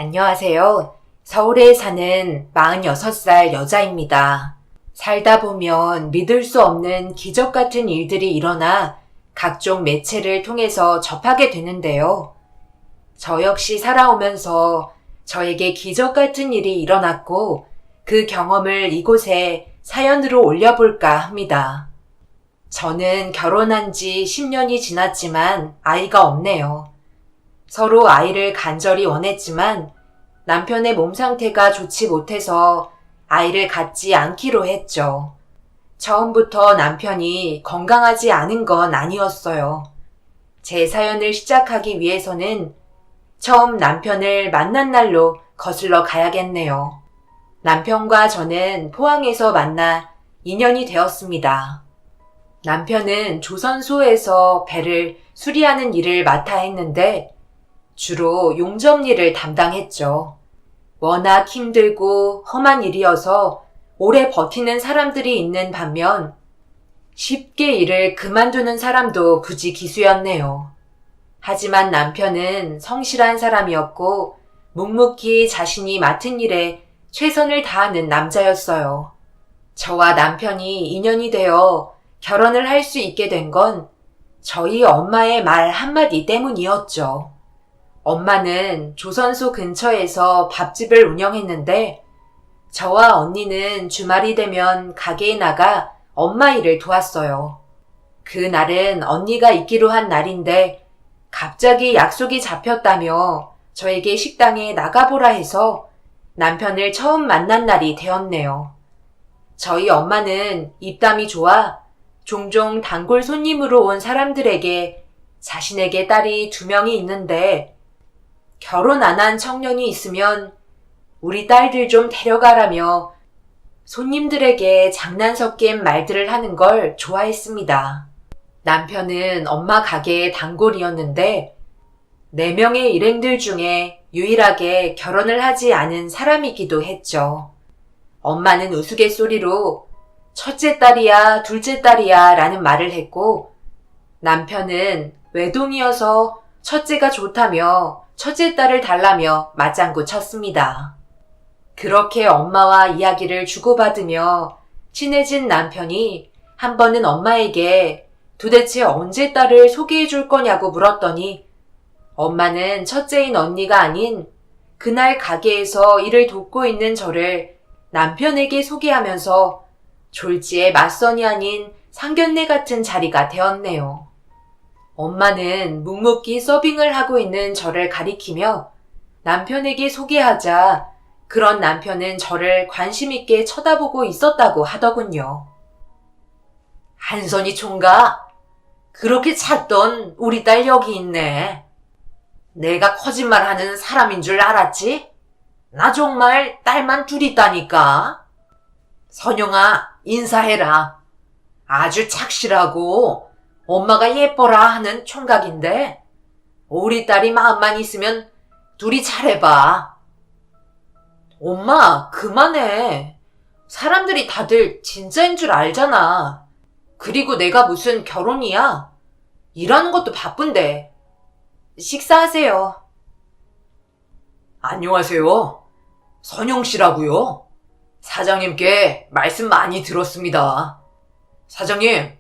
안녕하세요. 서울에 사는 46살 여자입니다. 살다 보면 믿을 수 없는 기적 같은 일들이 일어나 각종 매체를 통해서 접하게 되는데요. 저 역시 살아오면서 저에게 기적 같은 일이 일어났고 그 경험을 이곳에 사연으로 올려볼까 합니다. 저는 결혼한 지 10년이 지났지만 아이가 없네요. 서로 아이를 간절히 원했지만 남편의 몸 상태가 좋지 못해서 아이를 갖지 않기로 했죠. 처음부터 남편이 건강하지 않은 건 아니었어요. 제 사연을 시작하기 위해서는 처음 남편을 만난 날로 거슬러 가야겠네요. 남편과 저는 포항에서 만나 2년이 되었습니다. 남편은 조선소에서 배를 수리하는 일을 맡아 했는데 주로 용접 일을 담당했죠. 워낙 힘들고 험한 일이어서 오래 버티는 사람들이 있는 반면 쉽게 일을 그만두는 사람도 부지기수였네요. 하지만 남편은 성실한 사람이었고 묵묵히 자신이 맡은 일에 최선을 다하는 남자였어요. 저와 남편이 인연이 되어 결혼을 할 수 있게 된 건 저희 엄마의 말 한마디 때문이었죠. 엄마는 조선소 근처에서 밥집을 운영했는데 저와 언니는 주말이 되면 가게에 나가 엄마 일을 도왔어요. 그날은 언니가 있기로 한 날인데 갑자기 약속이 잡혔다며 저에게 식당에 나가보라 해서 남편을 처음 만난 날이 되었네요. 저희 엄마는 입담이 좋아 종종 단골 손님으로 온 사람들에게 자신에게 딸이 2명이 있는데 결혼 안 한 청년이 있으면 우리 딸들 좀 데려가라며 손님들에게 장난 섞인 말들을 하는 걸 좋아했습니다. 남편은 엄마 가게의 단골이었는데 4명의 일행들 중에 유일하게 결혼을 하지 않은 사람이기도 했죠. 엄마는 우스갯소리로 첫째 딸이야, 둘째 딸이야 라는 말을 했고 남편은 외동이어서 첫째가 좋다며 첫째 딸을 달라며 맞장구 쳤습니다. 그렇게 엄마와 이야기를 주고받으며 친해진 남편이 한 번은 엄마에게 도대체 언제 딸을 소개해 줄 거냐고 물었더니 엄마는 첫째인 언니가 아닌 그날 가게에서 일을 돕고 있는 저를 남편에게 소개하면서 졸지에 맞선이 아닌 상견례 같은 자리가 되었네요. 엄마는 묵묵히 서빙을 하고 있는 저를 가리키며 남편에게 소개하자 그런 남편은 저를 관심 있게 쳐다보고 있었다고 하더군요. 한선이 총각, 그렇게 찾던 우리 딸 여기 있네. 내가 거짓말하는 사람인 줄 알았지? 나 정말 딸만 둘 있다니까. 선영아, 인사해라. 아주 착실하고 엄마가 예뻐라 하는 총각인데 우리 딸이 마음만 있으면 둘이 잘해봐. 엄마, 그만해. 사람들이 다들 진짜인 줄 알잖아. 그리고 내가 무슨 결혼이야? 일하는 것도 바쁜데. 식사하세요. 안녕하세요. 선영 씨라고요? 사장님께 말씀 많이 들었습니다. 사장님,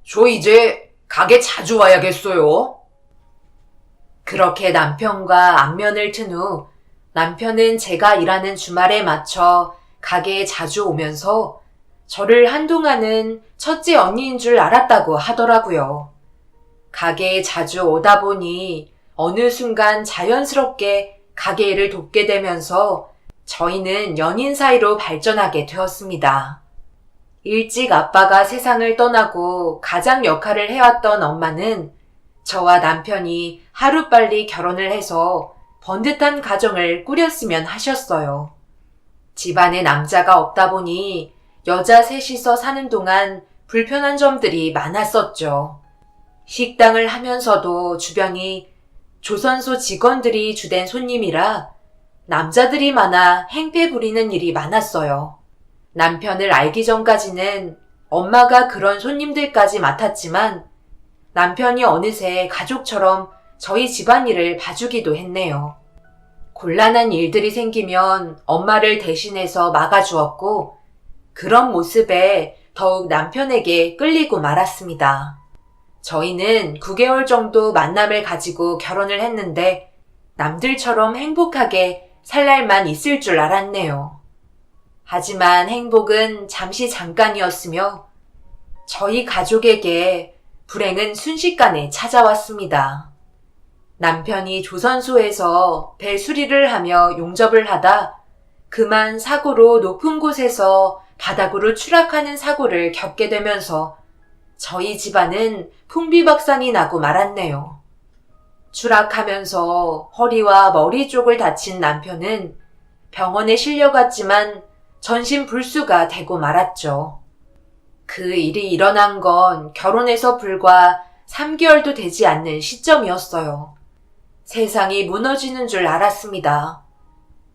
저 이제 가게 자주 와야겠어요. 그렇게 남편과 안면을 튼 후 남편은 제가 일하는 주말에 맞춰 가게에 자주 오면서 저를 한동안은 첫째 언니인 줄 알았다고 하더라고요. 가게에 자주 오다 보니 어느 순간 자연스럽게 가게 일을 돕게 되면서 저희는 연인 사이로 발전하게 되었습니다. 일찍 아빠가 세상을 떠나고 가장 역할을 해왔던 엄마는 저와 남편이 하루빨리 결혼을 해서 번듯한 가정을 꾸렸으면 하셨어요. 집안에 남자가 없다 보니 여자 셋이서 사는 동안 불편한 점들이 많았었죠. 식당을 하면서도 주변이 조선소 직원들이 주된 손님이라 남자들이 많아 행패 부리는 일이 많았어요. 남편을 알기 전까지는 엄마가 그런 손님들까지 맡았지만 남편이 어느새 가족처럼 저희 집안일을 봐주기도 했네요. 곤란한 일들이 생기면 엄마를 대신해서 막아주었고, 그런 모습에 더욱 남편에게 끌리고 말았습니다. 저희는 9개월 정도 만남을 가지고 결혼을 했는데 남들처럼 행복하게 살 날만 있을 줄 알았네요. 하지만 행복은 잠시 잠깐이었으며 저희 가족에게 불행은 순식간에 찾아왔습니다. 남편이 조선소에서 배 수리를 하며 용접을 하다 그만 사고로 높은 곳에서 바닥으로 추락하는 사고를 겪게 되면서 저희 집안은 풍비박산이 나고 말았네요. 추락하면서 허리와 머리 쪽을 다친 남편은 병원에 실려갔지만 전신불수가 되고 말았죠. 그 일이 일어난 건 결혼해서 불과 3개월도 되지 않는 시점이었어요. 세상이 무너지는 줄 알았습니다.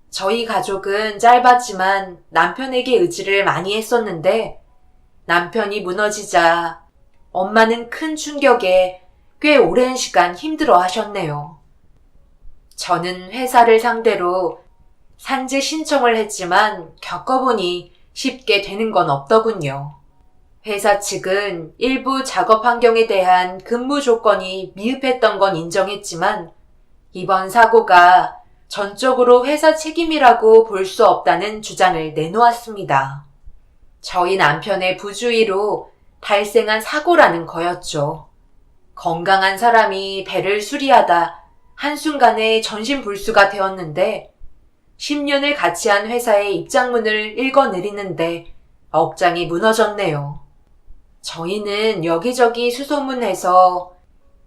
저희 가족은 짧았지만 남편에게 의지를 많이 했었는데 남편이 무너지자 엄마는 큰 충격에 꽤 오랜 시간 힘들어 하셨네요. 저는 회사를 상대로 산재 신청을 했지만 겪어보니 쉽게 되는 건 없더군요. 회사 측은 일부 작업 환경에 대한 근무 조건이 미흡했던 건 인정했지만 이번 사고가 전적으로 회사 책임이라고 볼 수 없다는 주장을 내놓았습니다. 저희 남편의 부주의로 발생한 사고라는 거였죠. 건강한 사람이 배를 수리하다 한순간에 전신불수가 되었는데 10년을 같이 한 회사의 입장문을 읽어내리는데 억장이 무너졌네요. 저희는 여기저기 수소문해서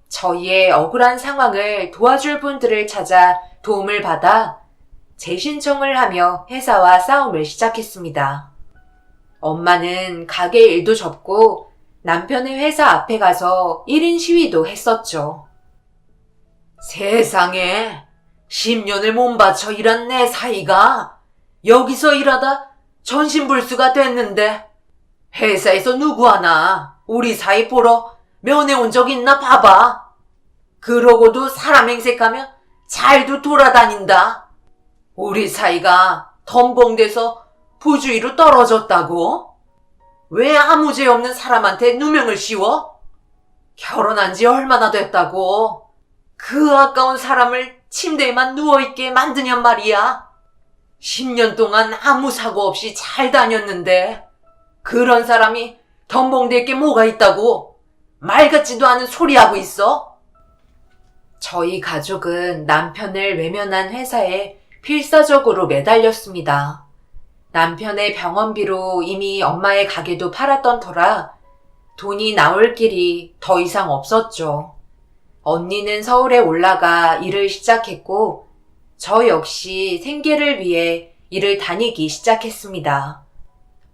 저희의 억울한 상황을 도와줄 분들을 찾아 도움을 받아 재신청을 하며 회사와 싸움을 시작했습니다. 엄마는 가게 일도 접고 남편의 회사 앞에 가서 1인 시위도 했었죠. 세상에 10년을 몸바쳐 일한 내 사이가 여기서 일하다 전신불수가 됐는데 회사에서 누구 하나 우리 사이 보러 면회 온 적 있나 봐봐. 그러고도 사람 행색하면 잘도 돌아다닌다. 우리 사이가 덤벙대서 부주의로 떨어졌다고? 왜 아무 죄 없는 사람한테 누명을 씌워? 결혼한 지 얼마나 됐다고? 그 아까운 사람을 침대에만 누워있게 만드냔 말이야. 10년 동안 아무 사고 없이 잘 다녔는데 그런 사람이 덤벙댈 게 뭐가 있다고? 말 같지도 않은 소리하고 있어? 저희 가족은 남편을 외면한 회사에 필사적으로 매달렸습니다. 남편의 병원비로 이미 엄마의 가게도 팔았던 터라 돈이 나올 길이 더 이상 없었죠. 언니는 서울에 올라가 일을 시작했고 저 역시 생계를 위해 일을 다니기 시작했습니다.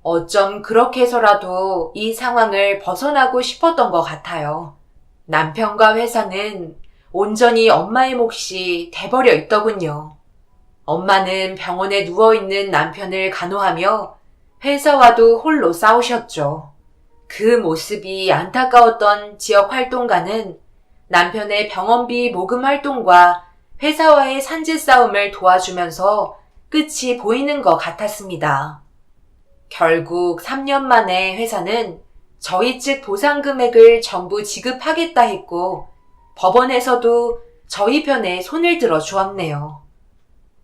어쩜 그렇게 해서라도 이 상황을 벗어나고 싶었던 것 같아요. 남편과 회사는 온전히 엄마의 몫이 돼버려 있더군요. 엄마는 병원에 누워있는 남편을 간호하며 회사와도 홀로 싸우셨죠. 그 모습이 안타까웠던 지역 활동가는 남편의 병원비 모금 활동과 회사와의 산재 싸움을 도와주면서 끝이 보이는 것 같았습니다. 결국 3년 만에 회사는 저희 측 보상 금액을 전부 지급하겠다 했고 법원에서도 저희 편에 손을 들어 주었네요.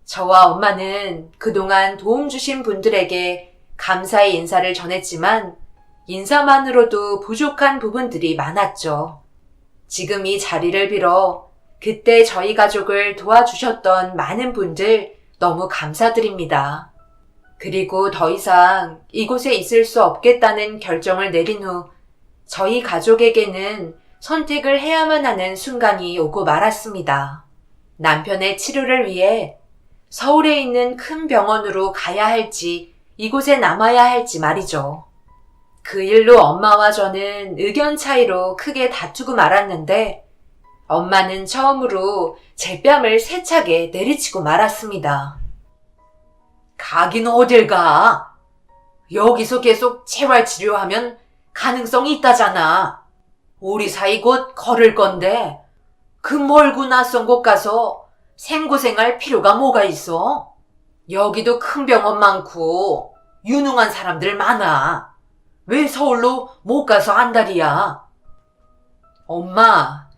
저와 엄마는 그동안 도움 주신 분들에게 감사의 인사를 전했지만 인사만으로도 부족한 부분들이 많았죠. 지금 이 자리를 빌어 그때 저희 가족을 도와주셨던 많은 분들 너무 감사드립니다. 그리고 더 이상 이곳에 있을 수 없겠다는 결정을 내린 후 저희 가족에게는 선택을 해야만 하는 순간이 오고 말았습니다. 남편의 치료를 위해 서울에 있는 큰 병원으로 가야 할지 이곳에 남아야 할지 말이죠. 그 일로 엄마와 저는 의견 차이로 크게 다투고 말았는데 엄마는 처음으로 제 뺨을 세차게 내리치고 말았습니다. 가긴 어딜 가? 여기서 계속 재활치료하면 가능성이 있다잖아. 우리 사이 곧 걸을 건데 그 멀고 낯선 곳 가서 생고생할 필요가 뭐가 있어? 여기도 큰 병원 많고 유능한 사람들 많아. 왜 서울로 못 가서 안달이야? 엄마,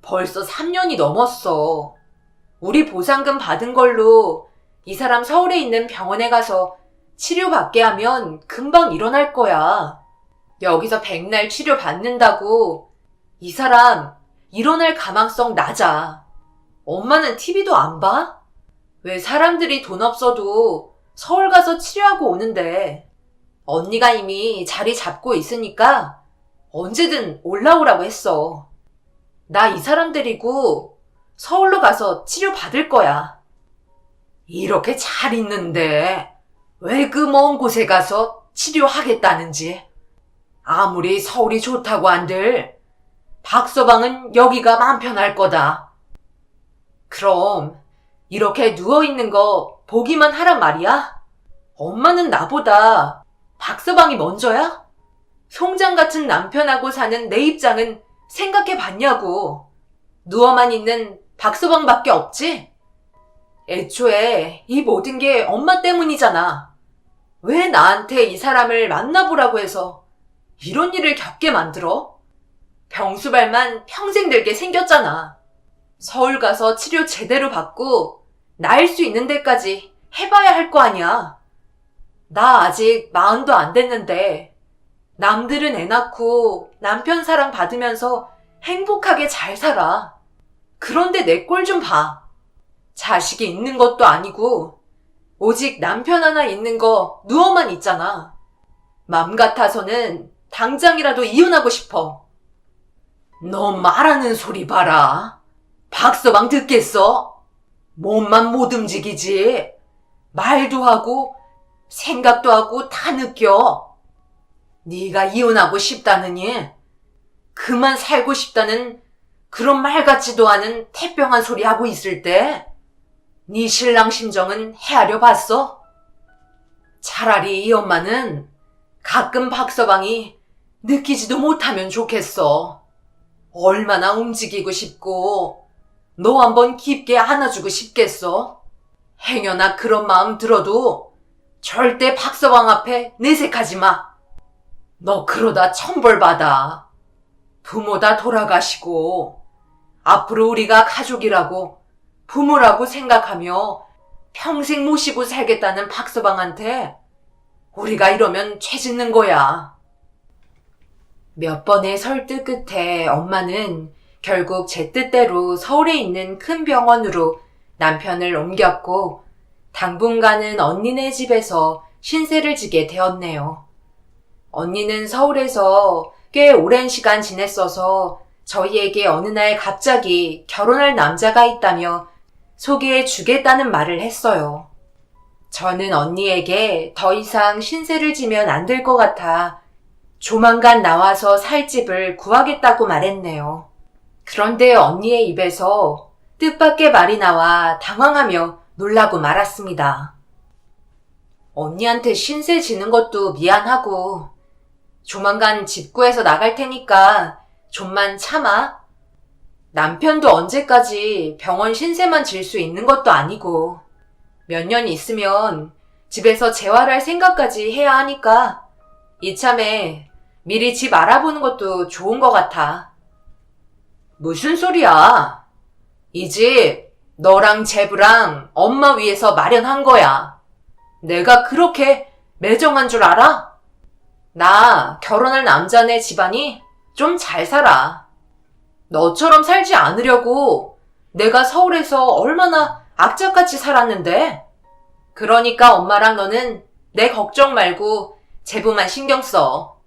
벌써 3년이 넘었어. 우리 보상금 받은 걸로 이 사람 서울에 있는 병원에 가서 치료받게 하면 금방 일어날 거야. 여기서 백날 치료 받는다고 이 사람 일어날 가망성 낮아. 엄마는 TV도 안 봐? 왜 사람들이 돈 없어도 서울 가서 치료하고 오는데 언니가 이미 자리 잡고 있으니까 언제든 올라오라고 했어. 나 이 사람 데리고 서울로 가서 치료 받을 거야. 이렇게 잘 있는데 왜 그 먼 곳에 가서 치료하겠다는지. 아무리 서울이 좋다고 한들 박서방은 여기가 맘 편할 거다. 그럼 이렇게 누워있는 거 보기만 하란 말이야? 엄마는 나보다 박서방이 먼저야? 송장 같은 남편하고 사는 내 입장은 생각해 봤냐고. 누워만 있는 박서방밖에 없지? 애초에 이 모든 게 엄마 때문이잖아. 왜 나한테 이 사람을 만나보라고 해서 이런 일을 겪게 만들어? 병수발만 평생 들게 생겼잖아. 서울 가서 치료 제대로 받고 나을 수 있는 데까지 해봐야 할 거 아니야. 나 아직 40도 안 됐는데 남들은 애 낳고 남편 사랑 받으면서 행복하게 잘 살아. 그런데 내 꼴 좀 봐. 자식이 있는 것도 아니고 오직 남편 하나 있는 거 누워만 있잖아. 맘 같아서는 당장이라도 이혼하고 싶어. 너 말하는 소리 봐라. 박서방 듣겠어? 몸만 못 움직이지. 말도 하고 생각도 하고 다 느껴. 네가 이혼하고 싶다느니 그만 살고 싶다는 그런 말 같지도 않은 태평한 소리 하고 있을 때 네 신랑 심정은 헤아려 봤어? 차라리 이 엄마는 가끔 박서방이 느끼지도 못하면 좋겠어. 얼마나 움직이고 싶고 너 한번 깊게 안아주고 싶겠어? 행여나 그런 마음 들어도 절대 박서방 앞에 내색하지 마. 너 그러다 천벌 받아. 부모 다 돌아가시고 앞으로 우리가 가족이라고 부모라고 생각하며 평생 모시고 살겠다는 박서방한테 우리가 이러면 죄 짓는 거야. 몇 번의 설득 끝에 엄마는 결국 제 뜻대로 서울에 있는 큰 병원으로 남편을 옮겼고 당분간은 언니네 집에서 신세를 지게 되었네요. 언니는 서울에서 꽤 오랜 시간 지냈어서 저희에게 어느 날 갑자기 결혼할 남자가 있다며 소개해 주겠다는 말을 했어요. 저는 언니에게 더 이상 신세를 지면 안 될 것 같아 조만간 나와서 살 집을 구하겠다고 말했네요. 그런데 언니의 입에서 뜻밖의 말이 나와 당황하며 놀라고 말았습니다. 언니한테 신세 지는 것도 미안하고 조만간 집 구해서 나갈 테니까 좀만 참아. 남편도 언제까지 병원 신세만 질 수 있는 것도 아니고 몇 년 있으면 집에서 재활할 생각까지 해야 하니까 이참에 미리 집 알아보는 것도 좋은 것 같아. 무슨 소리야? 이 집 너랑 제부랑 엄마 위해서 마련한 거야. 내가 그렇게 매정한 줄 알아? 나 결혼할 남자네 집안이 좀 잘 살아. 너처럼 살지 않으려고 내가 서울에서 얼마나 악착같이 살았는데. 그러니까 엄마랑 너는 내 걱정 말고 제부만 신경 써.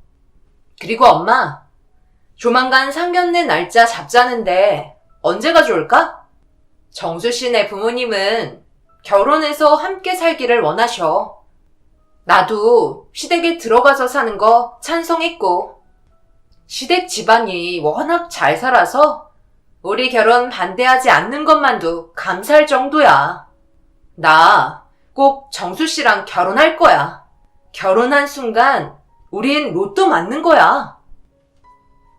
그리고 엄마, 조만간 상견례 날짜 잡자는데 언제가 좋을까? 정수 씨네 부모님은 결혼해서 함께 살기를 원하셔. 나도 시댁에 들어가서 사는 거 찬성했고 시댁 집안이 워낙 잘 살아서 우리 결혼 반대하지 않는 것만도 감사할 정도야. 나 꼭 정수 씨랑 결혼할 거야. 결혼한 순간 우린 로또 맞는 거야.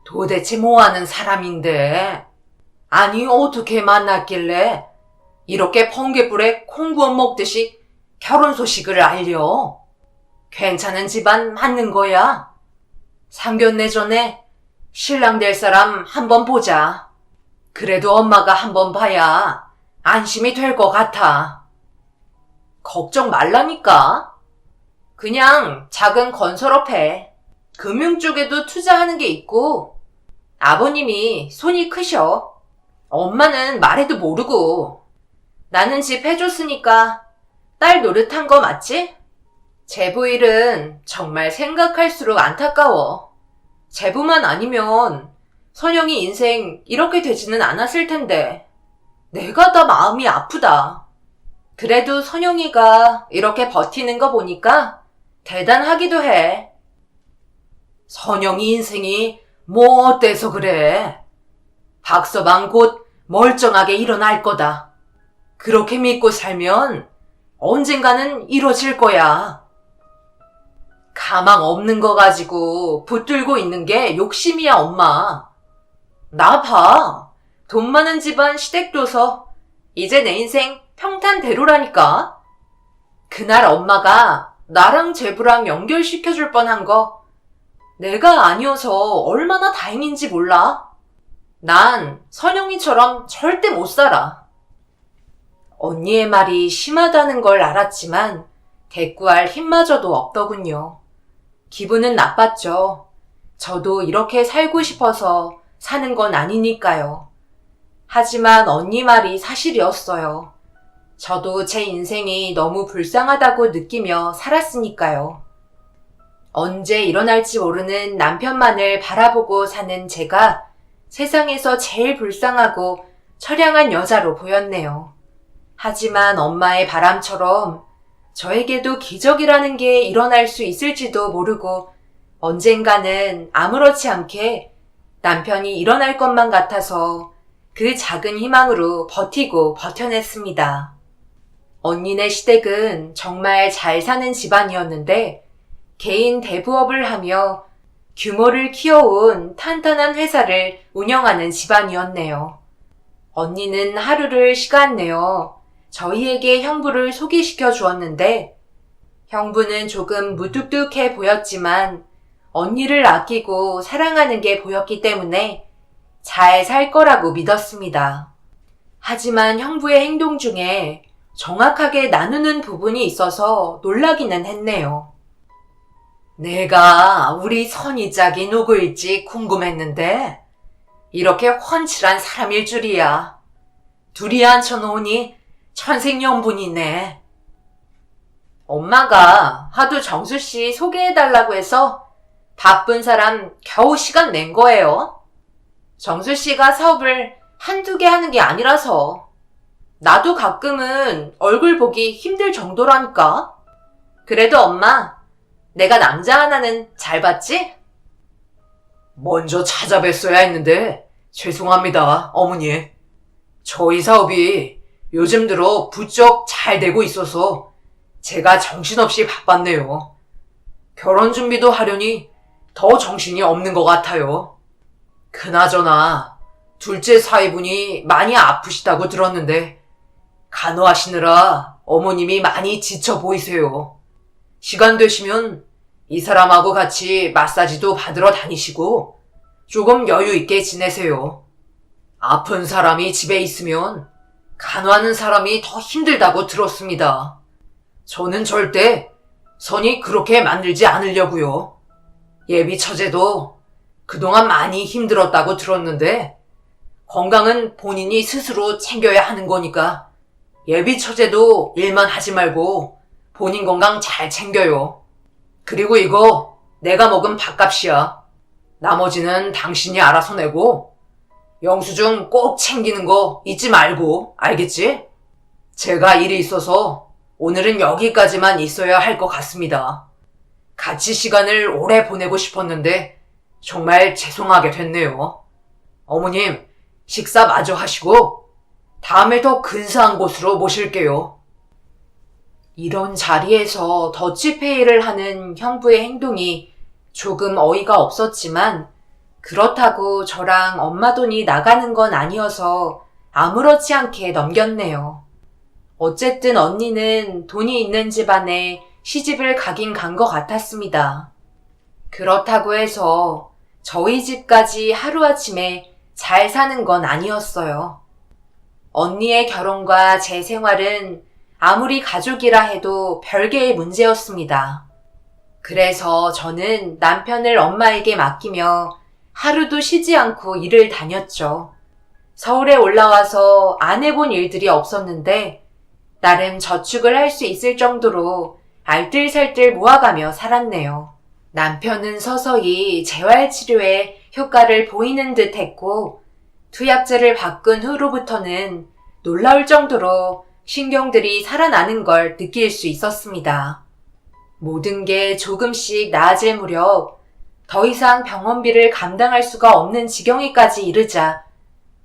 도대체 뭐 하는 사람인데? 아니 어떻게 만났길래 이렇게 번갯불에 콩 구워 먹듯이 결혼 소식을 알려. 괜찮은 집안 맞는 거야. 상견례 전에 신랑 될 사람 한번 보자. 그래도 엄마가 한번 봐야 안심이 될 것 같아. 걱정 말라니까. 그냥 작은 건설업 해. 금융 쪽에도 투자하는 게 있고, 아버님이 손이 크셔. 엄마는 말해도 모르고. 나는 집 해줬으니까 딸 노릇한 거 맞지? 제부 일은 정말 생각할수록 안타까워. 제부만 아니면 선영이 인생 이렇게 되지는 않았을 텐데. 내가 다 마음이 아프다. 그래도 선영이가 이렇게 버티는 거 보니까 대단하기도 해. 선영이 인생이 뭐 어때서 그래? 박서방 곧 멀쩡하게 일어날 거다. 그렇게 믿고 살면 언젠가는 이뤄질 거야. 가망 없는 거 가지고 붙들고 있는 게 욕심이야, 엄마. 나 봐. 돈 많은 집안 시댁 둬서 이제 내 인생 평탄대로라니까. 그날 엄마가 나랑 제부랑 연결시켜줄 뻔한 거 내가 아니어서 얼마나 다행인지 몰라. 난 선영이처럼 절대 못 살아. 언니의 말이 심하다는 걸 알았지만 대꾸할 힘마저도 없더군요. 기분은 나빴죠. 저도 이렇게 살고 싶어서 사는 건 아니니까요. 하지만 언니 말이 사실이었어요. 저도 제 인생이 너무 불쌍하다고 느끼며 살았으니까요. 언제 일어날지 모르는 남편만을 바라보고 사는 제가 세상에서 제일 불쌍하고 처량한 여자로 보였네요. 하지만 엄마의 바람처럼 저에게도 기적이라는 게 일어날 수 있을지도 모르고 언젠가는 아무렇지 않게 남편이 일어날 것만 같아서 그 작은 희망으로 버티고 버텨냈습니다. 언니네 시댁은 정말 잘 사는 집안이었는데 개인 대부업을 하며 규모를 키워온 탄탄한 회사를 운영하는 집안이었네요. 언니는 하루를 시간 내어 저희에게 형부를 소개시켜 주었는데 형부는 조금 무뚝뚝해 보였지만 언니를 아끼고 사랑하는 게 보였기 때문에 잘 살 거라고 믿었습니다. 하지만 형부의 행동 중에 정확하게 나누는 부분이 있어서 놀라기는 했네요. 내가 우리 선이짝이 누구일지 궁금했는데 이렇게 훤칠한 사람일 줄이야. 둘이 앉혀놓으니 천생연분이네. 엄마가 하도 정수씨 소개해달라고 해서 바쁜 사람 겨우 시간 낸 거예요. 정수씨가 사업을 한두 개 하는 게 아니라서 나도 가끔은 얼굴 보기 힘들 정도라니까. 그래도 엄마, 내가 남자 하나는 잘 봤지? 먼저 찾아뵀어야 했는데 죄송합니다, 어머니. 저희 사업이 요즘 들어 부쩍 잘 되고 있어서 제가 정신없이 바빴네요. 결혼 준비도 하려니 더 정신이 없는 것 같아요. 그나저나 둘째 사위분이 많이 아프시다고 들었는데 간호하시느라 어머님이 많이 지쳐 보이세요. 시간 되시면 이 사람하고 같이 마사지도 받으러 다니시고 조금 여유 있게 지내세요. 아픈 사람이 집에 있으면 간호하는 사람이 더 힘들다고 들었습니다. 저는 절대 선이 그렇게 만들지 않으려고요. 예비 처제도 그동안 많이 힘들었다고 들었는데 건강은 본인이 스스로 챙겨야 하는 거니까 예비 처제도 일만 하지 말고 본인 건강 잘 챙겨요. 그리고 이거 내가 먹은 밥값이야. 나머지는 당신이 알아서 내고 영수증 꼭 챙기는 거 잊지 말고, 알겠지? 제가 일이 있어서 오늘은 여기까지만 있어야 할 것 같습니다. 같이 시간을 오래 보내고 싶었는데 정말 죄송하게 됐네요. 어머님, 식사 마저 하시고 다음에 더 근사한 곳으로 모실게요. 이런 자리에서 더치페이를 하는 형부의 행동이 조금 어이가 없었지만 그렇다고 저랑 엄마 돈이 나가는 건 아니어서 아무렇지 않게 넘겼네요. 어쨌든 언니는 돈이 있는 집안에 시집을 가긴 간 것 같았습니다. 그렇다고 해서 저희 집까지 하루아침에 잘 사는 건 아니었어요. 언니의 결혼과 제 생활은 아무리 가족이라 해도 별개의 문제였습니다. 그래서 저는 남편을 엄마에게 맡기며 하루도 쉬지 않고 일을 다녔죠. 서울에 올라와서 안 해본 일들이 없었는데 나름 저축을 할 수 있을 정도로 알뜰살뜰 모아가며 살았네요. 남편은 서서히 재활치료에 효과를 보이는 듯 했고 투약제를 바꾼 후로부터는 놀라울 정도로 신경들이 살아나는 걸 느낄 수 있었습니다. 모든 게 조금씩 나아질 무렵 더 이상 병원비를 감당할 수가 없는 지경에까지 이르자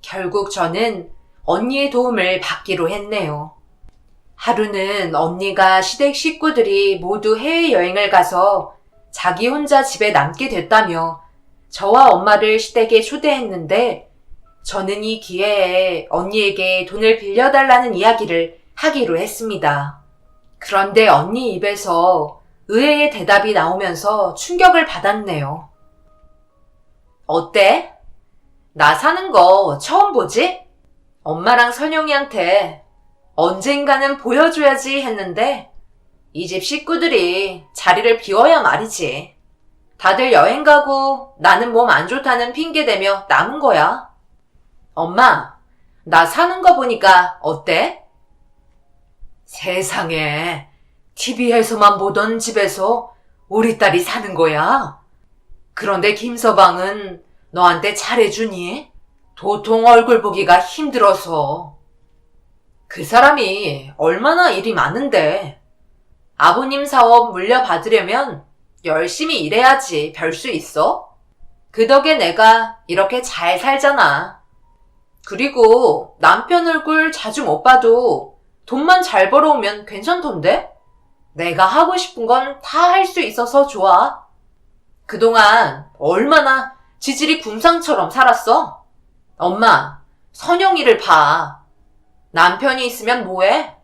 결국 저는 언니의 도움을 받기로 했네요. 하루는 언니가 시댁 식구들이 모두 해외여행을 가서 자기 혼자 집에 남게 됐다며 저와 엄마를 시댁에 초대했는데 저는 이 기회에 언니에게 돈을 빌려달라는 이야기를 하기로 했습니다. 그런데 언니 입에서 의외의 대답이 나오면서 충격을 받았네요. 어때? 나 사는 거 처음 보지? 엄마랑 선영이한테 언젠가는 보여줘야지 했는데 이 집 식구들이 자리를 비워야 말이지. 다들 여행 가고 나는 몸 안 좋다는 핑계 대며 남은 거야. 엄마, 나 사는 거 보니까 어때? 세상에, TV에서만 보던 집에서 우리 딸이 사는 거야. 그런데 김서방은 너한테 잘해주니? 도통 얼굴 보기가 힘들어서. 그 사람이 얼마나 일이 많은데. 아버님 사업 물려받으려면 열심히 일해야지 별 수 있어? 그 덕에 내가 이렇게 잘 살잖아. 그리고 남편 얼굴 자주 못 봐도 돈만 잘 벌어오면 괜찮던데? 내가 하고 싶은 건 다 할 수 있어서 좋아. 그동안 얼마나 지질이 궁상처럼 살았어? 엄마, 선영이를 봐. 남편이 있으면 뭐해?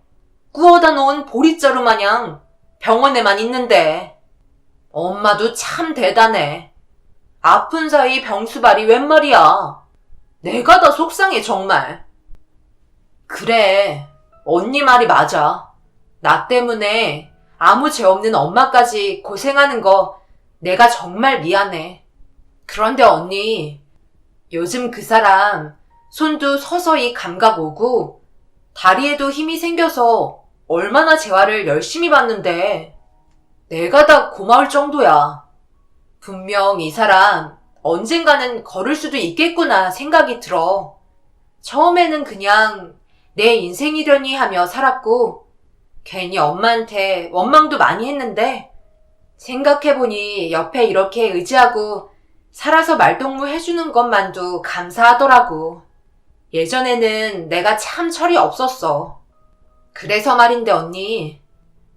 구워다 놓은 보릿자루 마냥 병원에만 있는데. 엄마도 참 대단해. 아픈 사이 병수발이 웬 말이야. 내가 더 속상해 정말. 그래, 언니 말이 맞아. 나 때문에 아무 죄 없는 엄마까지 고생하는 거 내가 정말 미안해. 그런데 언니, 요즘 그 사람 손도 서서히 감각 오고 다리에도 힘이 생겨서 얼마나 재활을 열심히 받는데 내가 다 고마울 정도야. 분명 이 사람 언젠가는 걸을 수도 있겠구나 생각이 들어. 처음에는 그냥 내 인생이려니 하며 살았고 괜히 엄마한테 원망도 많이 했는데 생각해보니 옆에 이렇게 의지하고 살아서 말동무 해주는 것만도 감사하더라고. 예전에는 내가 참 철이 없었어. 그래서 말인데 언니,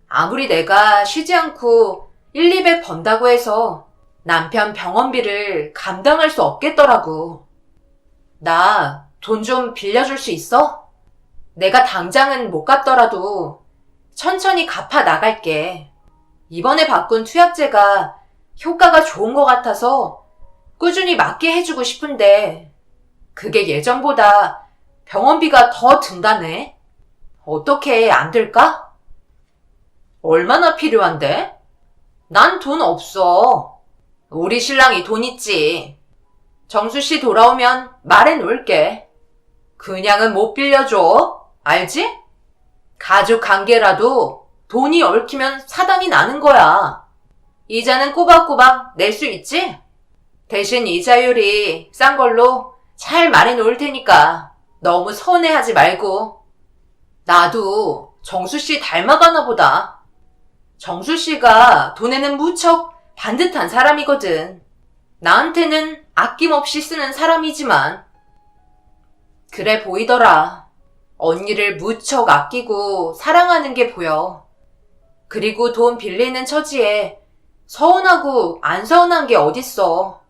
아무리 내가 쉬지 않고 1, 200 번다고 해서 남편 병원비를 감당할 수 없겠더라고. 나 돈 좀 빌려줄 수 있어? 내가 당장은 못 갚더라도 천천히 갚아 나갈게. 이번에 바꾼 투약제가 효과가 좋은 것 같아서 꾸준히 맞게 해주고 싶은데 그게 예전보다 병원비가 더 든다네. 어떻게 안 될까? 얼마나 필요한데? 난 돈 없어. 우리 신랑이 돈 있지. 정수씨 돌아오면 말해 놓을게. 그냥은 못 빌려줘. 알지? 가족 관계라도 돈이 얽히면 사단이 나는 거야. 이자는 꼬박꼬박 낼 수 있지? 대신 이자율이 싼 걸로 잘 말해 놓을 테니까 너무 서운해하지 말고. 나도 정수씨 닮아가나 보다. 정수씨가 돈에는 무척 반듯한 사람이거든. 나한테는 아낌없이 쓰는 사람이지만. 그래 보이더라. 언니를 무척 아끼고 사랑하는 게 보여. 그리고 돈 빌리는 처지에 서운하고 안 서운한 게 어딨어.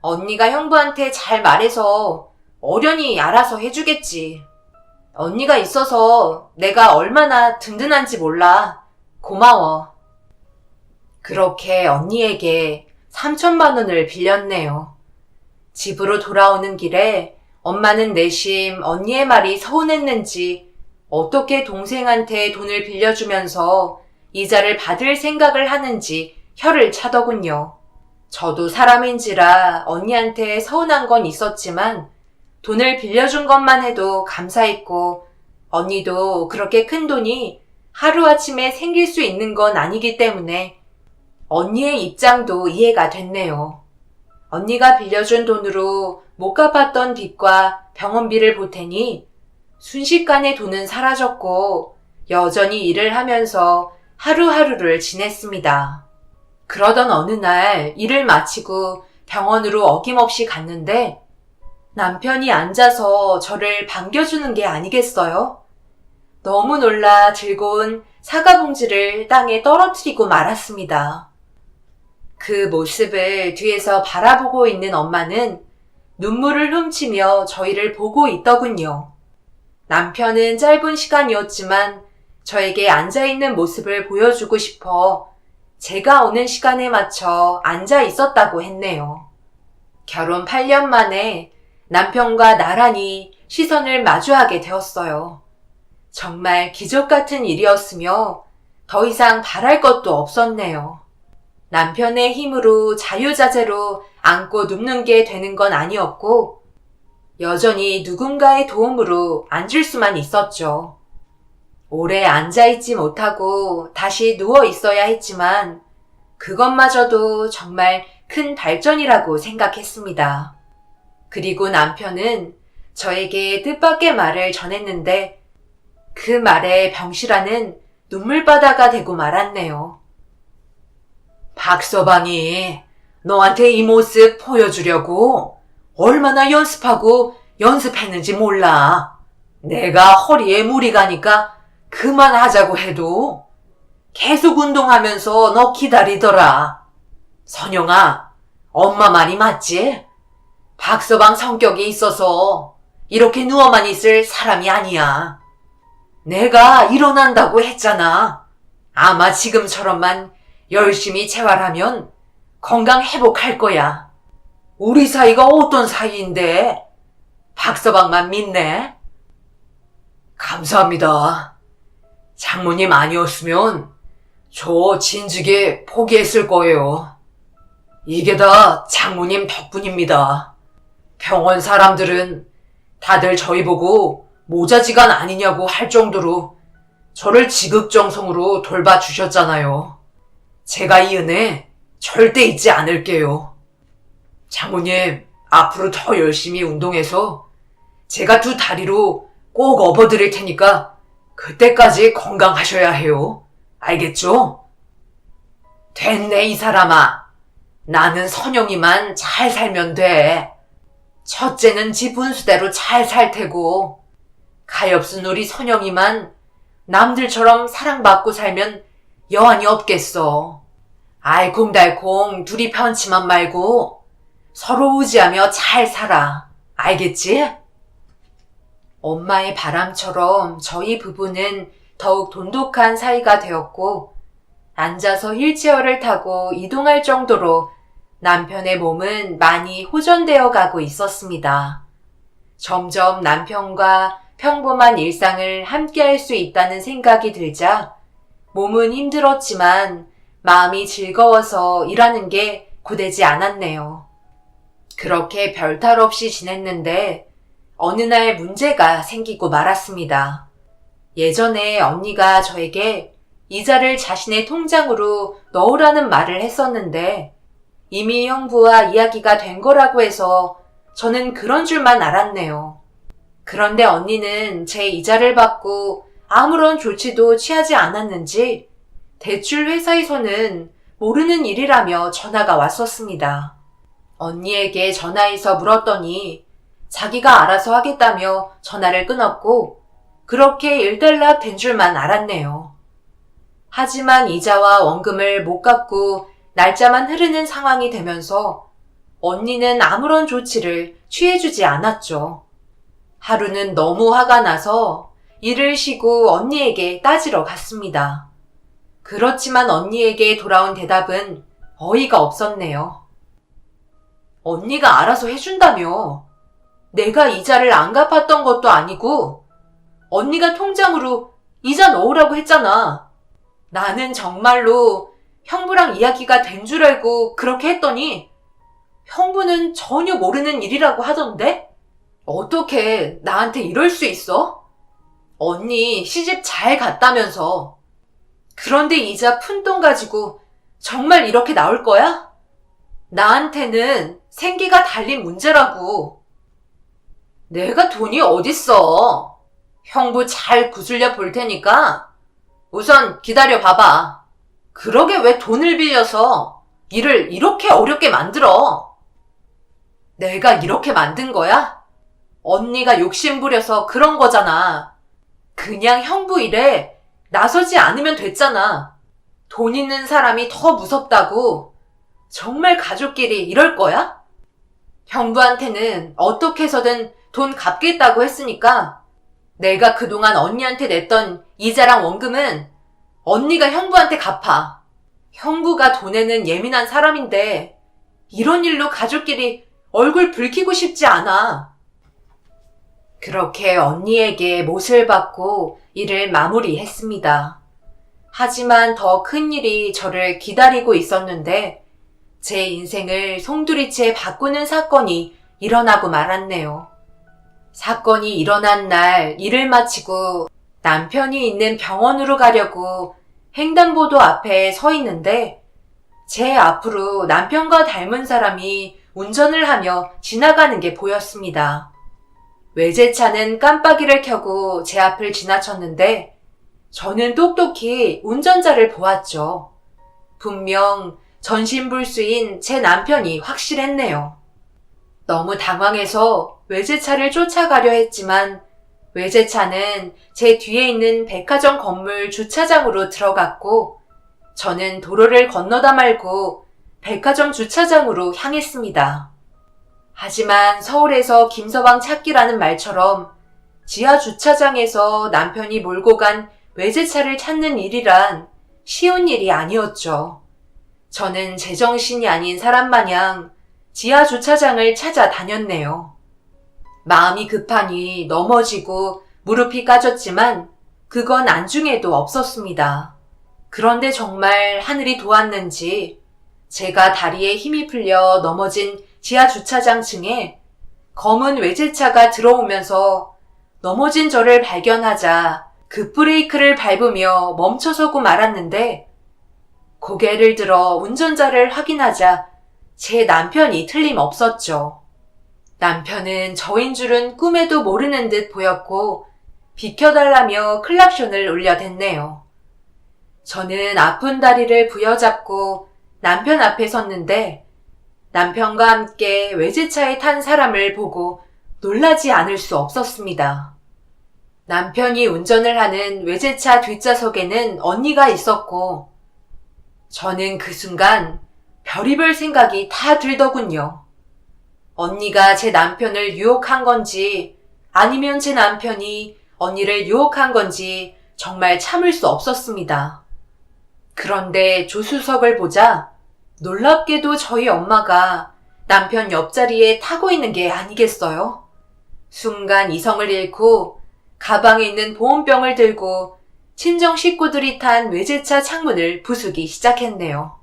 언니가 형부한테 잘 말해서 어련히 알아서 해주겠지. 언니가 있어서 내가 얼마나 든든한지 몰라. 고마워. 그렇게 언니에게 3천만 원을 빌렸네요. 집으로 돌아오는 길에 엄마는 내심 언니의 말이 서운했는지 어떻게 동생한테 돈을 빌려주면서 이자를 받을 생각을 하는지 혀를 차더군요. 저도 사람인지라 언니한테 서운한 건 있었지만 돈을 빌려준 것만 해도 감사했고 언니도 그렇게 큰 돈이 하루아침에 생길 수 있는 건 아니기 때문에 언니의 입장도 이해가 됐네요. 언니가 빌려준 돈으로 못 갚았던 빚과 병원비를 보태니 순식간에 돈은 사라졌고 여전히 일을 하면서 하루하루를 지냈습니다. 그러던 어느 날 일을 마치고 병원으로 어김없이 갔는데 남편이 앉아서 저를 반겨주는 게 아니겠어요? 너무 놀라 들고 온 사과 봉지를 땅에 떨어뜨리고 말았습니다. 그 모습을 뒤에서 바라보고 있는 엄마는 눈물을 훔치며 저희를 보고 있더군요. 남편은 짧은 시간이었지만 저에게 앉아있는 모습을 보여주고 싶어 제가 오는 시간에 맞춰 앉아 있었다고 했네요. 결혼 8년 만에 남편과 나란히 시선을 마주하게 되었어요. 정말 기적 같은 일이었으며 더 이상 바랄 것도 없었네요. 남편의 힘으로 자유자재로 안고 눕는 게 되는 건 아니었고 여전히 누군가의 도움으로 앉을 수만 있었죠. 오래 앉아있지 못하고 다시 누워 있어야 했지만 그것마저도 정말 큰 발전이라고 생각했습니다. 그리고 남편은 저에게 뜻밖의 말을 전했는데 그 말에 병실아는 눈물바다가 되고 말았네요. 박서방이 너한테 이 모습 보여주려고 얼마나 연습했는지 몰라. 내가 허리에 무리 가니까 그만하자고 해도 계속 운동하면서 너 기다리더라. 선영아, 엄마 말이 맞지? 박서방 성격이 있어서 이렇게 누워만 있을 사람이 아니야. 내가 일어난다고 했잖아. 아마 지금처럼만 열심히 재활하면 건강 회복할 거야. 우리 사이가 어떤 사이인데 박서방만 믿네? 감사합니다. 장모님 아니었으면 저 진즉에 포기했을 거예요. 이게 다 장모님 덕분입니다. 병원 사람들은 다들 저희 보고 모자지간 아니냐고 할 정도로 저를 지극정성으로 돌봐주셨잖아요. 제가 이 은혜 절대 잊지 않을게요. 장모님, 앞으로 더 열심히 운동해서 제가 두 다리로 꼭 업어드릴 테니까 그때까지 건강하셔야 해요. 알겠죠? 됐네, 이 사람아. 나는 선영이만 잘 살면 돼. 첫째는 지 분수대로 잘 살 테고 가엾은 우리 선영이만 남들처럼 사랑받고 살면 여한이 없겠어. 알콩달콩 둘이 편치만 말고 서로 의지하며 잘 살아. 알겠지? 엄마의 바람처럼 저희 부부는 더욱 돈독한 사이가 되었고 앉아서 휠체어를 타고 이동할 정도로 남편의 몸은 많이 호전되어 가고 있었습니다. 점점 남편과 평범한 일상을 함께할 수 있다는 생각이 들자 몸은 힘들었지만 마음이 즐거워서 일하는 게 고되지 않았네요. 그렇게 별탈 없이 지냈는데 어느 날 문제가 생기고 말았습니다. 예전에 언니가 저에게 이자를 자신의 통장으로 넣으라는 말을 했었는데 이미 형부와 이야기가 된 거라고 해서 저는 그런 줄만 알았네요. 그런데 언니는 제 이자를 받고 아무런 조치도 취하지 않았는지 대출 회사에서는 모르는 일이라며 전화가 왔었습니다. 언니에게 전화해서 물었더니 자기가 알아서 하겠다며 전화를 끊었고 그렇게 일단락 된 줄만 알았네요. 하지만 이자와 원금을 못 갚고 날짜만 흐르는 상황이 되면서 언니는 아무런 조치를 취해주지 않았죠. 하루는 너무 화가 나서 일을 쉬고 언니에게 따지러 갔습니다. 그렇지만 언니에게 돌아온 대답은 어이가 없었네요. 언니가 알아서 해준다며. 내가 이자를 안 갚았던 것도 아니고 언니가 통장으로 이자 넣으라고 했잖아. 나는 정말로 형부랑 이야기가 된 줄 알고 그렇게 했더니 형부는 전혀 모르는 일이라고 하던데? 어떻게 나한테 이럴 수 있어? 언니 시집 잘 갔다면서. 그런데 이자 푼돈 가지고 정말 이렇게 나올 거야? 나한테는 생기가 달린 문제라고. 내가 돈이 어딨어. 형부 잘 구슬려 볼 테니까 우선 기다려 봐봐. 그러게 왜 돈을 빌려서 일을 이렇게 어렵게 만들어? 내가 이렇게 만든 거야? 언니가 욕심부려서 그런 거잖아. 그냥 형부 일에 나서지 않으면 됐잖아. 돈 있는 사람이 더 무섭다고. 정말 가족끼리 이럴 거야? 형부한테는 어떻게 해서든 돈 갚겠다고 했으니까 내가 그동안 언니한테 냈던 이자랑 원금은 언니가 형부한테 갚아. 형부가 돈에는 예민한 사람인데 이런 일로 가족끼리 얼굴 붉히고 싶지 않아. 그렇게 언니에게 못을 받고 일을 마무리했습니다. 하지만 더 큰 일이 저를 기다리고 있었는데 제 인생을 송두리째 바꾸는 사건이 일어나고 말았네요. 사건이 일어난 날 일을 마치고 남편이 있는 병원으로 가려고 횡단보도 앞에 서 있는데 제 앞으로 남편과 닮은 사람이 운전을 하며 지나가는 게 보였습니다. 외제차는 깜빡이를 켜고 제 앞을 지나쳤는데 저는 똑똑히 운전자를 보았죠. 분명 전신불수인 제 남편이 확실했네요. 너무 당황해서 외제차를 쫓아가려 했지만 외제차는 제 뒤에 있는 백화점 건물 주차장으로 들어갔고 저는 도로를 건너다 말고 백화점 주차장으로 향했습니다. 하지만 서울에서 김서방 찾기라는 말처럼 지하 주차장에서 남편이 몰고 간 외제차를 찾는 일이란 쉬운 일이 아니었죠. 저는 제정신이 아닌 사람 마냥 지하 주차장을 찾아다녔네요. 마음이 급하니 넘어지고 무릎이 까졌지만 그건 안중에도 없었습니다. 그런데 정말 하늘이 도왔는지 제가 다리에 힘이 풀려 넘어진 지하 주차장 층에 검은 외제차가 들어오면서 넘어진 저를 발견하자 급브레이크를 밟으며 멈춰서고 말았는데 고개를 들어 운전자를 확인하자 제 남편이 틀림없었죠. 남편은 저인 줄은 꿈에도 모르는 듯 보였고 비켜달라며 클락션을 울려댔네요. 저는 아픈 다리를 부여잡고 남편 앞에 섰는데 남편과 함께 외제차에 탄 사람을 보고 놀라지 않을 수 없었습니다. 남편이 운전을 하는 외제차 뒷좌석에는 언니가 있었고 저는 그 순간 별의별 생각이 다 들더군요. 언니가 제 남편을 유혹한 건지 아니면 제 남편이 언니를 유혹한 건지 정말 참을 수 없었습니다. 그런데 조수석을 보자 놀랍게도 저희 엄마가 남편 옆자리에 타고 있는 게 아니겠어요? 순간 이성을 잃고 가방에 있는 보온병을 들고 친정 식구들이 탄 외제차 창문을 부수기 시작했네요.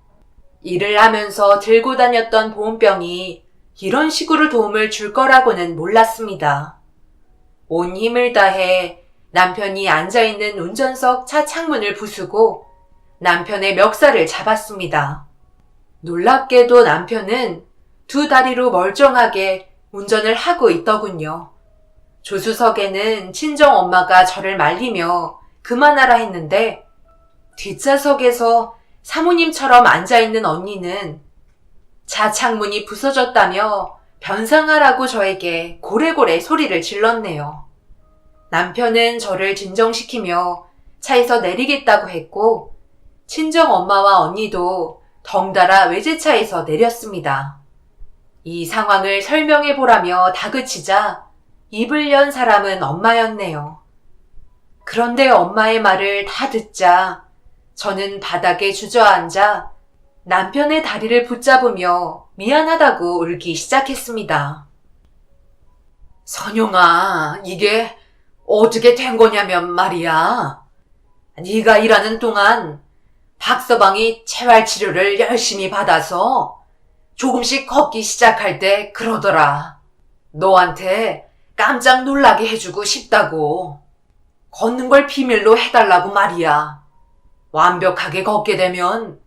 일을 하면서 들고 다녔던 보온병이 이런 식으로 도움을 줄 거라고는 몰랐습니다. 온 힘을 다해 남편이 앉아있는 운전석 차 창문을 부수고 남편의 멱살을 잡았습니다. 놀랍게도 남편은 두 다리로 멀쩡하게 운전을 하고 있더군요. 조수석에는 친정엄마가 저를 말리며 그만하라 했는데 뒷좌석에서 사모님처럼 앉아있는 언니는 차 창문이 부서졌다며 변상하라고 저에게 고래고래 소리를 질렀네요. 남편은 저를 진정시키며 차에서 내리겠다고 했고 친정엄마와 언니도 덩달아 외제차에서 내렸습니다. 이 상황을 설명해보라며 다그치자 입을 연 사람은 엄마였네요. 그런데 엄마의 말을 다 듣자 저는 바닥에 주저앉아 남편의 다리를 붙잡으며 미안하다고 울기 시작했습니다. 선영아, 이게 어떻게 된 거냐면 말이야. 네가 일하는 동안 박서방이 재활치료를 열심히 받아서 조금씩 걷기 시작할 때 그러더라. 너한테 깜짝 놀라게 해주고 싶다고. 걷는 걸 비밀로 해달라고 말이야. 완벽하게 걷게 되면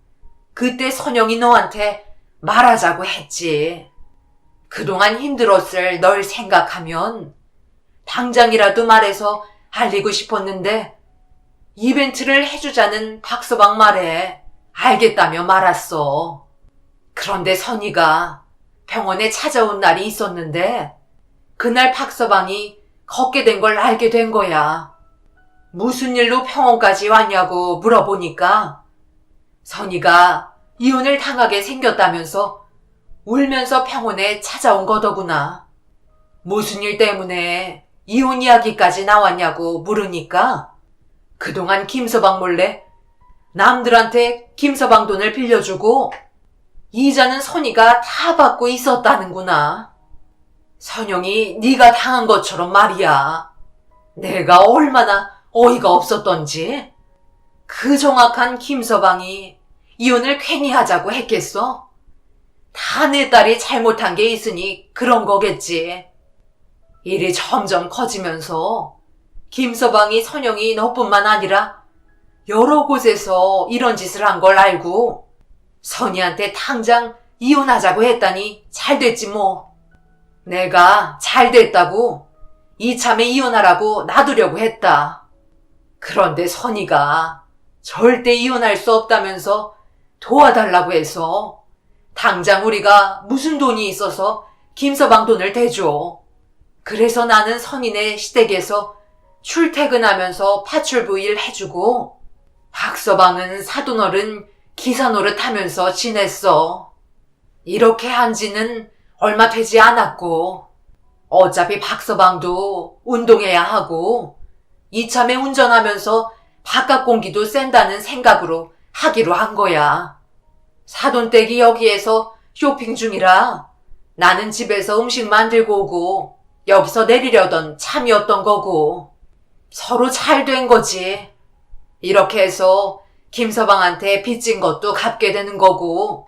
그때 선영이 너한테 말하자고 했지. 그동안 힘들었을 널 생각하면 당장이라도 말해서 알리고 싶었는데 이벤트를 해주자는 박서방 말에 알겠다며 말았어. 그런데 선이가 병원에 찾아온 날이 있었는데 그날 박서방이 걷게 된 걸 알게 된 거야. 무슨 일로 병원까지 왔냐고 물어보니까 선이가 이혼을 당하게 생겼다면서 울면서 병원에 찾아온 거더구나. 무슨 일 때문에 이혼 이야기까지 나왔냐고 물으니까 그동안 김서방 몰래 남들한테 김서방 돈을 빌려주고 이자는 선이가 다 받고 있었다는구나. 선영이 네가 당한 것처럼 말이야. 내가 얼마나 어이가 없었던지. 그 정확한 김서방이 이혼을 괜히 하자고 했겠어? 다 내 딸이 잘못한 게 있으니 그런 거겠지. 일이 점점 커지면서 김서방이 선영이 너뿐만 아니라 여러 곳에서 이런 짓을 한 걸 알고 선이한테 당장 이혼하자고 했다니 잘 됐지 뭐. 내가 잘 됐다고 이참에 이혼하라고 놔두려고 했다. 그런데 선이가 절대 이혼할 수 없다면서 도와달라고 해서 당장 우리가 무슨 돈이 있어서 김서방 돈을 대줘. 그래서 나는 선이네 시댁에서 출퇴근하면서 파출부 일 해주고 박서방은 사돈어른 기사 노릇하면서 지냈어. 이렇게 한 지는 얼마 되지 않았고 어차피 박서방도 운동해야 하고 이참에 운전하면서 바깥 공기도 쐰다는 생각으로 하기로 한 거야. 사돈댁이 여기에서 쇼핑 중이라 나는 집에서 음식 만들고 오고 여기서 내리려던 참이었던 거고 서로 잘 된 거지. 이렇게 해서 김서방한테 빚진 것도 갚게 되는 거고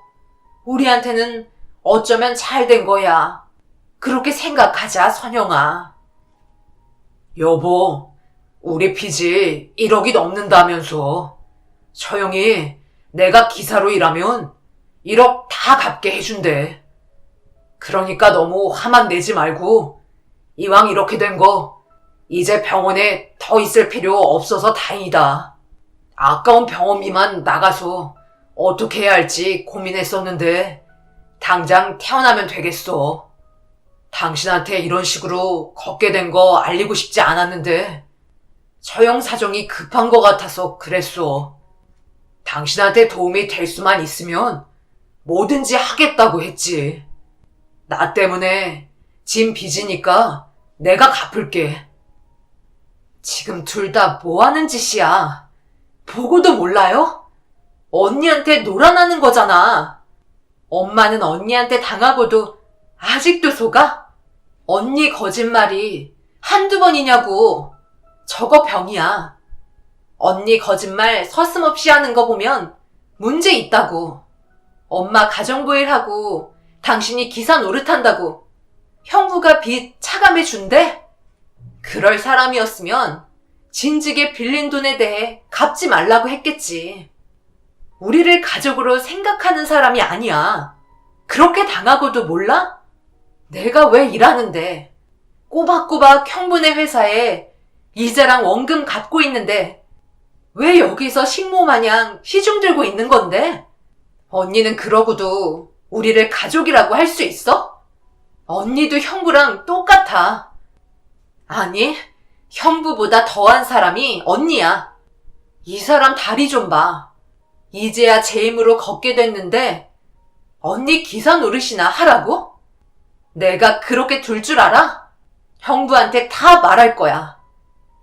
우리한테는 어쩌면 잘 된 거야. 그렇게 생각하자, 선영아. 여보, 우리 빚이 1억이 넘는다면서. 처형이 내가 기사로 일하면 1억 다 갚게 해준대. 그러니까 너무 화만 내지 말고 이왕 이렇게 된 거 이제 병원에 더 있을 필요 없어서 다행이다. 아까운 병원비만 나가서 어떻게 해야 할지 고민했었는데 당장 태어나면 되겠어. 당신한테 이런 식으로 걷게 된 거 알리고 싶지 않았는데 처형 사정이 급한 것 같아서 그랬어. 당신한테 도움이 될 수만 있으면 뭐든지 하겠다고 했지. 나 때문에 진 빚이니까 내가 갚을게. 지금 둘 다 뭐 하는 짓이야? 보고도 몰라요? 언니한테 놀아나는 거잖아. 엄마는 언니한테 당하고도 아직도 속아? 언니 거짓말이 한두 번이냐고. 저거 병이야. 언니 거짓말 서슴없이 하는 거 보면 문제 있다고. 엄마 가정부 일하고 당신이 기사 노릇한다고 형부가 빚 차감해 준대? 그럴 사람이었으면 진즉에 빌린 돈에 대해 갚지 말라고 했겠지. 우리를 가족으로 생각하는 사람이 아니야. 그렇게 당하고도 몰라? 내가 왜 일하는데 꼬박꼬박 형부네 회사에 이자랑 원금 갚고 있는데 왜 여기서 식모 마냥 시중 들고 있는 건데? 언니는 그러고도 우리를 가족이라고 할 수 있어? 언니도 형부랑 똑같아. 아니, 형부보다 더한 사람이 언니야. 이 사람 다리 좀 봐. 이제야 제 힘으로 걷게 됐는데 언니 기사 노릇이나 하라고? 내가 그렇게 둘 줄 알아? 형부한테 다 말할 거야.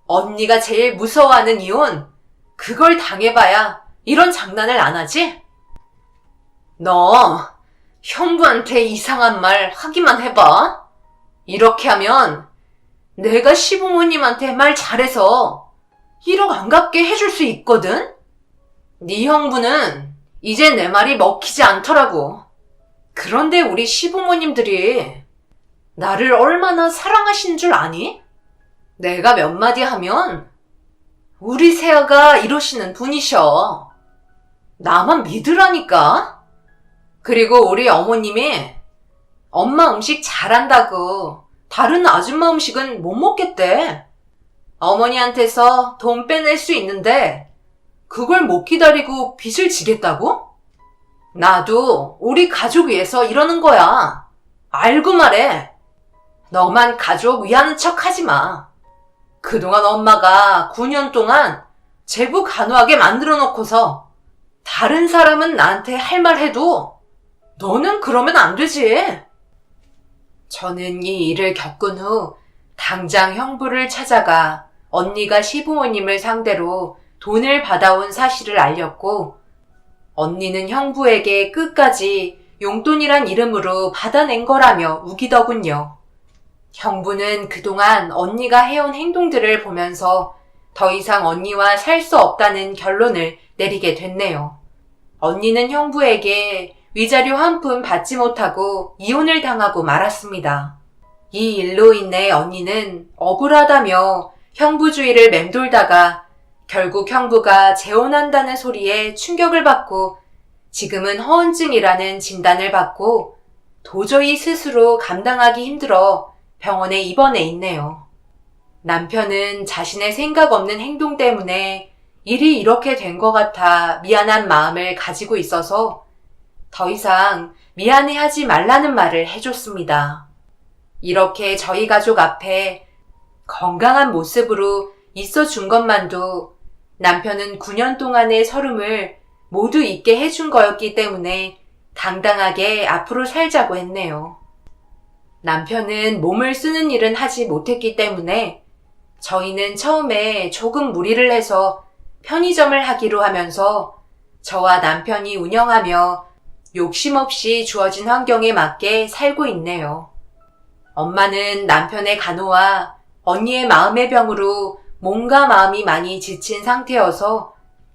언니가 제일 무서워하는 이혼, 그걸 당해봐야 이런 장난을 안 하지? 너 형부한테 이상한 말 하기만 해봐. 이렇게 하면 내가 시부모님한테 말 잘해서 1억 안 갚게 해줄 수 있거든? 네 형부는 이제 내 말이 먹히지 않더라고. 그런데 우리 시부모님들이 나를 얼마나 사랑하신 줄 아니? 내가 몇 마디 하면 우리 새아가 이러시는 분이셔. 나만 믿으라니까? 그리고 우리 어머님이 엄마 음식 잘한다고 다른 아줌마 음식은 못 먹겠대. 어머니한테서 돈 빼낼 수 있는데 그걸 못 기다리고 빚을 지겠다고? 나도 우리 가족 위해서 이러는 거야. 알고 말해. 너만 가족 위하는 척 하지 마. 그동안 엄마가 9년 동안 제부 간호하게 만들어 놓고서 다른 사람은 나한테 할 말 해도 너는 그러면 안 되지. 저는 이 일을 겪은 후 당장 형부를 찾아가 언니가 시부모님을 상대로 돈을 받아온 사실을 알렸고, 언니는 형부에게 끝까지 용돈이란 이름으로 받아낸 거라며 우기더군요. 형부는 그동안 언니가 해온 행동들을 보면서 더 이상 언니와 살 수 없다는 결론을 내리게 됐네요. 언니는 형부에게 위자료 한 푼 받지 못하고 이혼을 당하고 말았습니다. 이 일로 인해 언니는 억울하다며 형부 주위를 맴돌다가 결국 형부가 재혼한다는 소리에 충격을 받고 지금은 허언증이라는 진단을 받고 도저히 스스로 감당하기 힘들어 병원에 입원해 있네요. 남편은 자신의 생각 없는 행동 때문에 일이 이렇게 된 것 같아 미안한 마음을 가지고 있어서 더 이상 미안해하지 말라는 말을 해줬습니다. 이렇게 저희 가족 앞에 건강한 모습으로 있어준 것만도 남편은 9년 동안의 서름을 모두 잊게 해준 거였기 때문에 당당하게 앞으로 살자고 했네요. 남편은 몸을 쓰는 일은 하지 못했기 때문에 저희는 처음에 조금 무리를 해서 편의점을 하기로 하면서 저와 남편이 운영하며 욕심 없이 주어진 환경에 맞게 살고 있네요. 엄마는 남편의 간호와 언니의 마음의 병으로 몸과 마음이 많이 지친 상태여서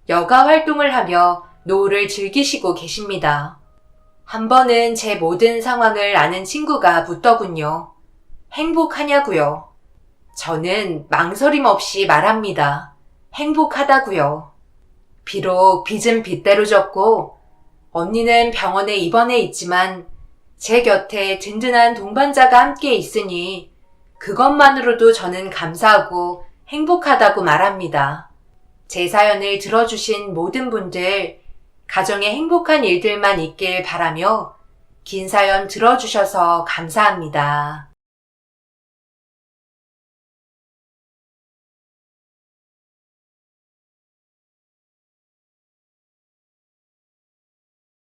여가 활동을 하며 노후를 즐기시고 계십니다. 한 번은 제 모든 상황을 아는 친구가 묻더군요. 행복하냐고요? 저는 망설임 없이 말합니다. 행복하다고요. 비록 빚은 빚대로 졌고 언니는 병원에 입원해 있지만 제 곁에 든든한 동반자가 함께 있으니 그것만으로도 저는 감사하고 행복하다고 말합니다. 제 사연을 들어주신 모든 분들, 가정에 행복한 일들만 있길 바라며 긴 사연 들어주셔서 감사합니다.